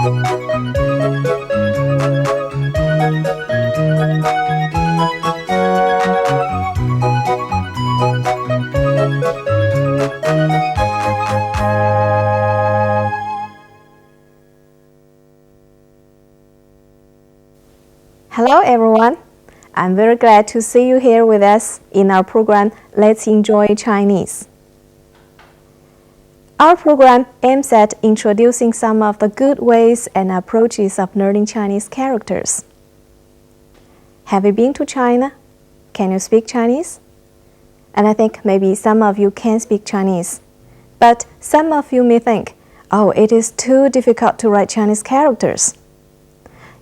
Hello everyone, I'm very glad to see you here with us in our program Let's Enjoy Chinese. Our program aims at introducing some of the good ways and approaches of learning Chinese characters. Have you been to China? Can you speak Chinese? And I think maybe some of you can speak Chinese, but some of you may think, oh, it is too difficult to write Chinese characters.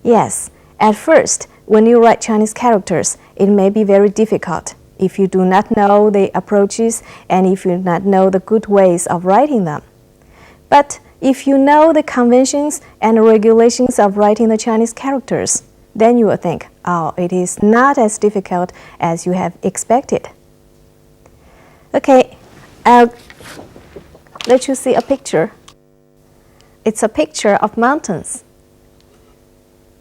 Yes, at first, when you write Chinese characters, it may be very difficult if you do not know the approaches and if you do not know the good ways of writing them. But if you know the conventions and regulations of writing the Chinese characters, then you will think, oh, it is not as difficult as you have expected. Okay, I'll let you see a picture. It's a picture of mountains.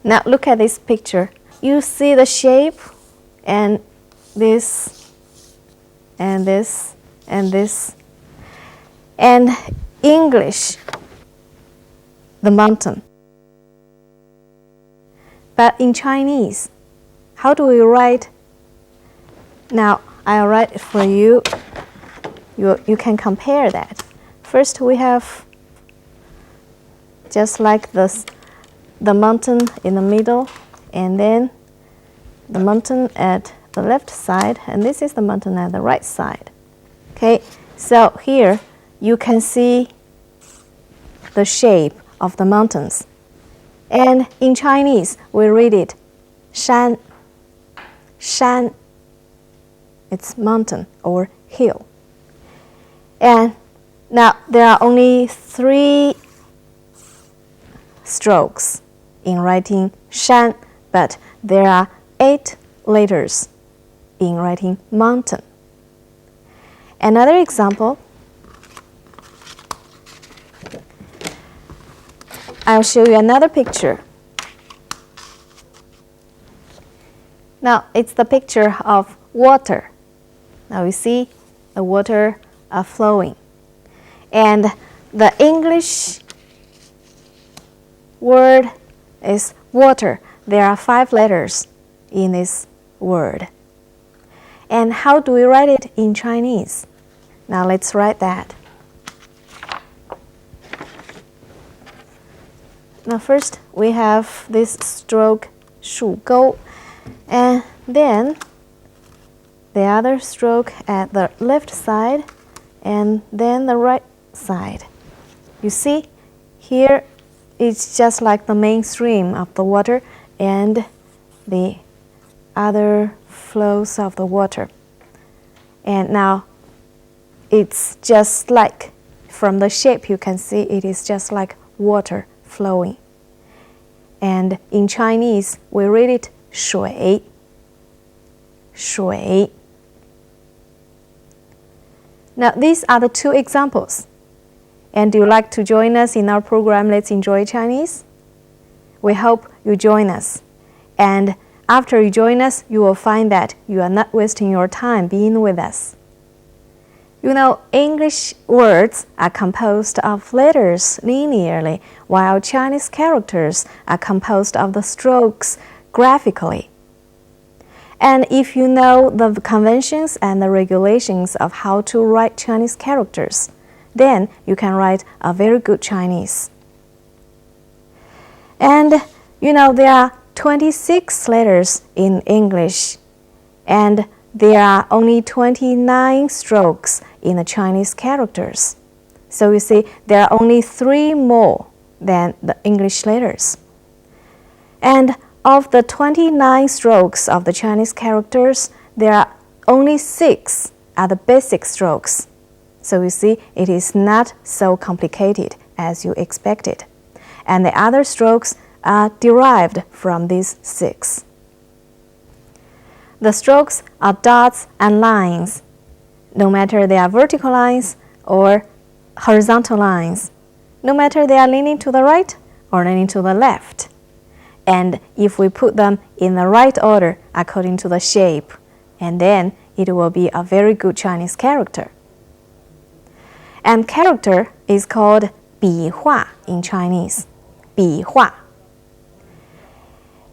Now look at this picture. You see the shape and this and this and this. And English, the mountain. But in Chinese, how do we write? Now I'll write it for you. You can compare that. First we have just like this, the mountain in the middle, and then the mountain at the left side, and this is the mountain at the right side. Okay, so here you can see the shape of the mountains. And in Chinese, we read it shan, shan. It's mountain or hill. And now there are only 3 strokes in writing shan, but there are 8 letters in writing mountain. Another example, I'll show you another picture. Now it's the picture of water. Now you see the water are flowing. And the English word is water. There are 5 letters in this word. And how do we write it in Chinese? Now let's write that. Now first we have this stroke 数勾, and then the other stroke at the left side and then the right side. You see here it's just like the main stream of the water and the other flows of the water. And now it's just like, from the shape you can see it is just like water flowing. And in Chinese we read it 水, 水. Now these are the 2 examples. And do you like to join us in our program Let's Enjoy Chinese? We hope you join us. And after you join us, you will find that you are not wasting your time being with us. You know, English words are composed of letters linearly, while Chinese characters are composed of the strokes graphically. And if you know the conventions and the regulations of how to write Chinese characters, then you can write a very good Chinese. And you know, there are 26 letters in English, and there are only 29 strokes in the Chinese characters. So you see, there are only 3 more than the English letters. And of the 29 strokes of the Chinese characters, there are only 6 are the basic strokes. So you see, it is not so complicated as you expected. And the other strokes are derived from these 6. The strokes are dots and lines, no matter they are vertical lines or horizontal lines, no matter they are leaning to the right or leaning to the left. And if we put them in the right order according to the shape, and then it will be a very good Chinese character. And character is called 笔画 in Chinese. 笔画.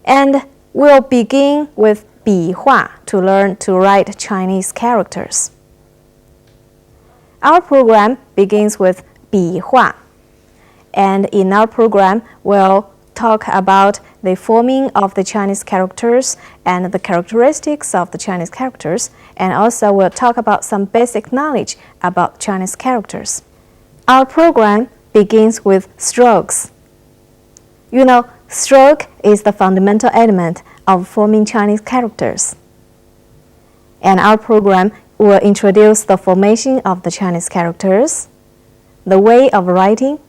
And we'll begin with 笔画 to learn to write Chinese characters. Our program begins with 笔画. And in our program, we'll talk about the forming of the Chinese characters and the characteristics of the Chinese characters, and also we'll talk about some basic knowledge about Chinese characters. Our program begins with strokes. You know, stroke is the fundamental element of forming Chinese characters. And our program will introduce the formation of the Chinese characters, the way of writing,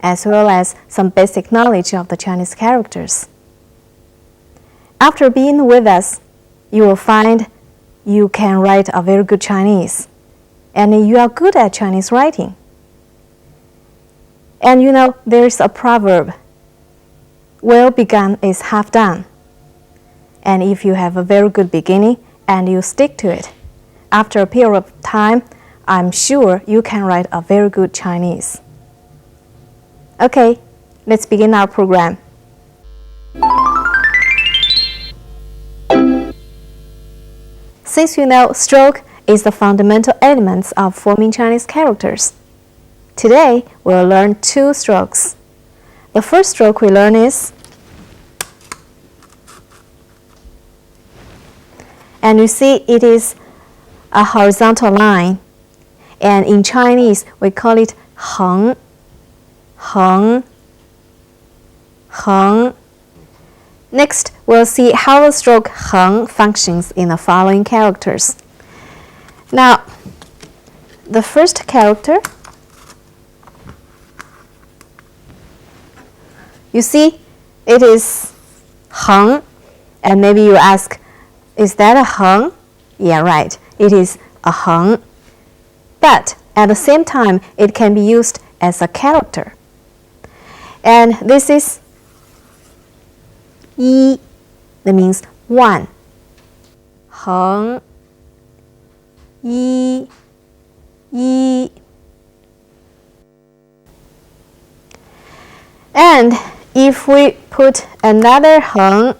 as well as some basic knowledge of the Chinese characters. After being with us, you will find you can write a very good Chinese, and you are good at Chinese writing. And you know, there is a proverb, well begun is half done. And if you have a very good beginning and you stick to it, after a period of time, I'm sure you can write a very good Chinese. Okay, let's begin our program. Since you know stroke is the fundamental elements of forming Chinese characters, today we'll learn two strokes. The first stroke we learn is, and you see it is a horizontal line, and in Chinese we call it 横. 横. Next, we'll see how the stroke 横 functions in the following characters. Now, the first character, you see, it is 横, and maybe you ask, is that a 横? Yeah, right, it is a 横. But at the same time, it can be used as a character. And this is 一, that means one. 横, 一. And if we put another 横,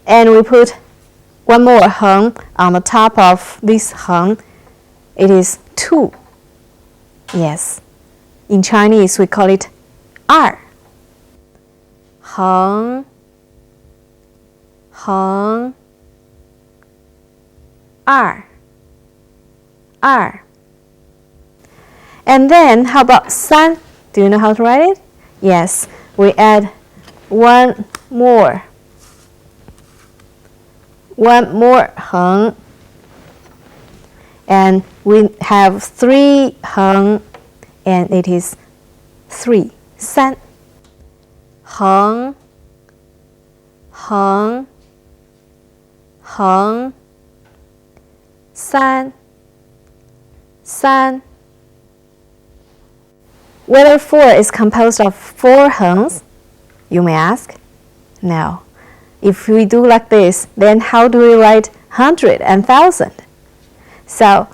and we put one more 横 on the top of this 横, it is 2. Yes, in Chinese we call it 二. 横, 二. And then how about 三? Do you know how to write it? Yes, we add one more 横, and we have 3 横, and it is 3. 三. 横, 三. Whether 4 is composed of 4 横s, you may ask? No. If we do like this, then how do we write 100 and 1,000? So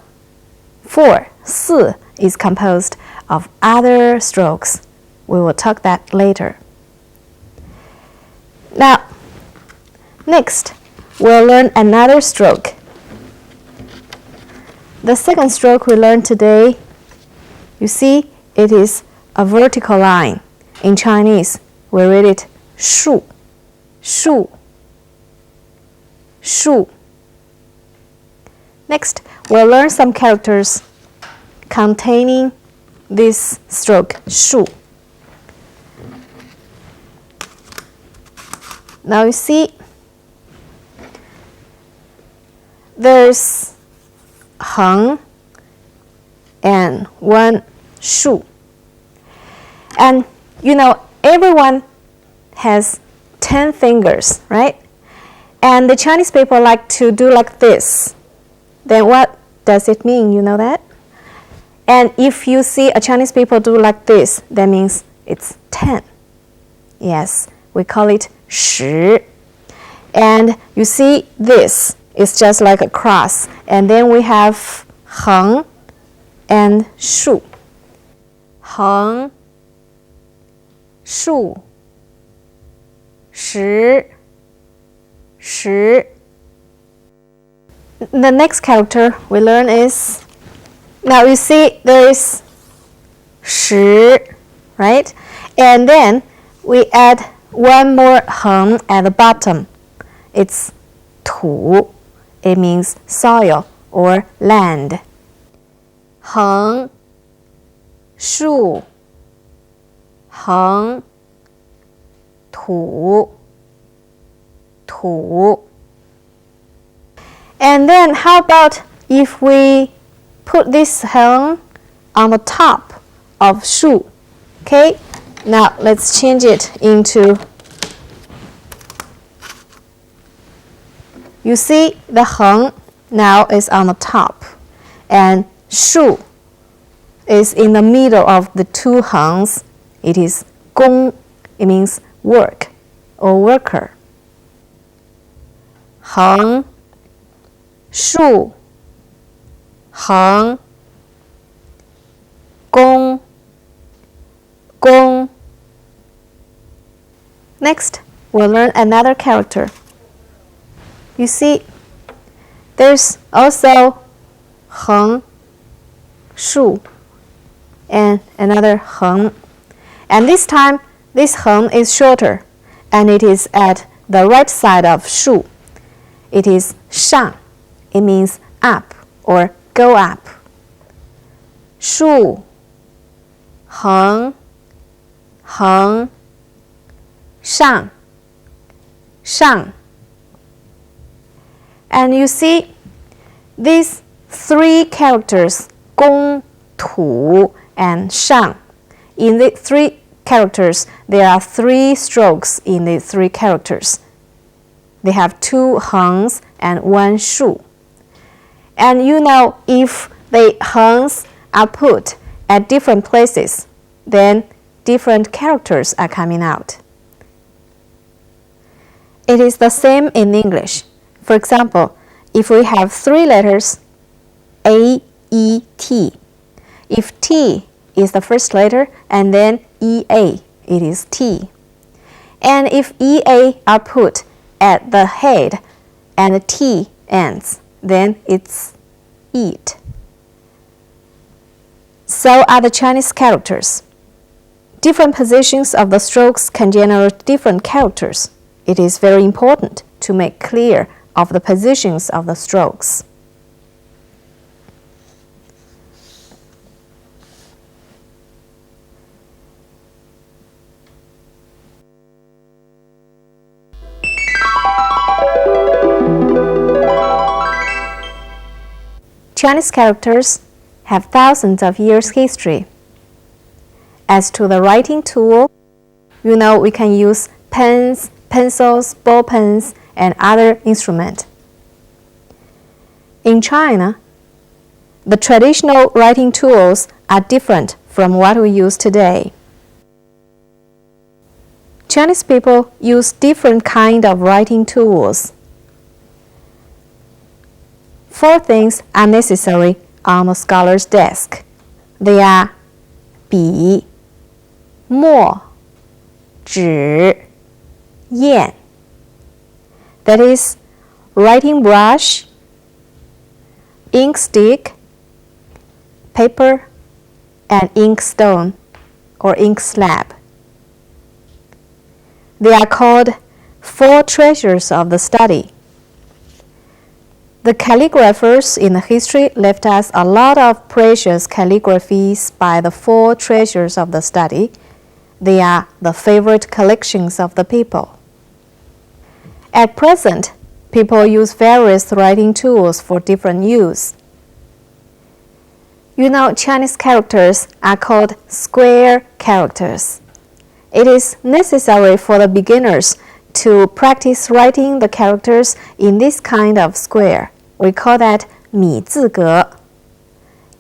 4, 四, is composed of other strokes. We will talk that later. Now, next, we'll learn another stroke. The second stroke we learned today, you see, it is a vertical line. In Chinese, we read it 竖. 竖. Next, we'll learn some characters containing this stroke 竖. Now you see, there's 横 and one 竖. And you know, everyone has 10 fingers, right? And the Chinese people like to do like this. Then what does it mean? You know that? And if you see a Chinese people do like this, that means it's 10. Yes, we call it 10. And you see this is just like a cross. And then we have 横 and 竖. 横 竖 10 10. The next character we learn is, now you see there is 10, right? And then we add one more 横 at the bottom. It's 土. It means soil or land. 横 竖 横 土 土. And then how about if we put this 横 on the top of 竖? Okay, now let's change it into, you see the 横 now is on the top, and 竖 is in the middle of the two 横s. It is 工, it means work or worker. 横 竖 横 工 工. Next, we'll learn another character. You see, there's also 横 竖 and another 横. And this time, this 横 is shorter, and it is at the right side of 竖. It is 上. It means up or go up. 竖 横 横 上 上. And you see, these three characters, 工 土 and 上. In the three characters, there are 3 strokes in the 3 characters. They have 2 横s and 1 竖. And you know, if the 横s are put at different places, then different characters are coming out. It is the same in English. For example, if we have 3 letters, A, E, T. If T is the first letter and then EA, it is T. And if EA are put at the head and the T ends, then it's eat. So are the Chinese characters. Different positions of the strokes can generate different characters. It is very important to make clear of the positions of the strokes. Chinese characters have thousands of years history. As to the writing tool, you know we can use pens, pencils, ball pens, and other instruments. In China, the traditional writing tools are different from what we use today. Chinese people use different kinds of writing tools. 4 things are necessary on a scholar's desk. They are 笔 墨 纸 砚. That is writing brush, ink stick, paper, and ink stone or ink slab. They are called 4 treasures of the study. The calligraphers in the history left us a lot of precious calligraphies by the 4 treasures of the study. They are the favorite collections of the people. At present, people use various writing tools for different use. You know, Chinese characters are called square characters. It is necessary for the beginners to practice writing the characters in this kind of square. We call that 米字格.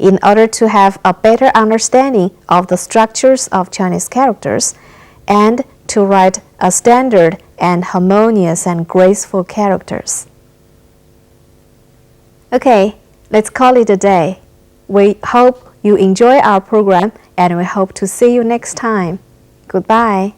in order to have a better understanding of the structures of Chinese characters and to write a standard and harmonious and graceful characters. Okay, let's call it a day. We hope you enjoy our program and we hope to see you next time. Goodbye.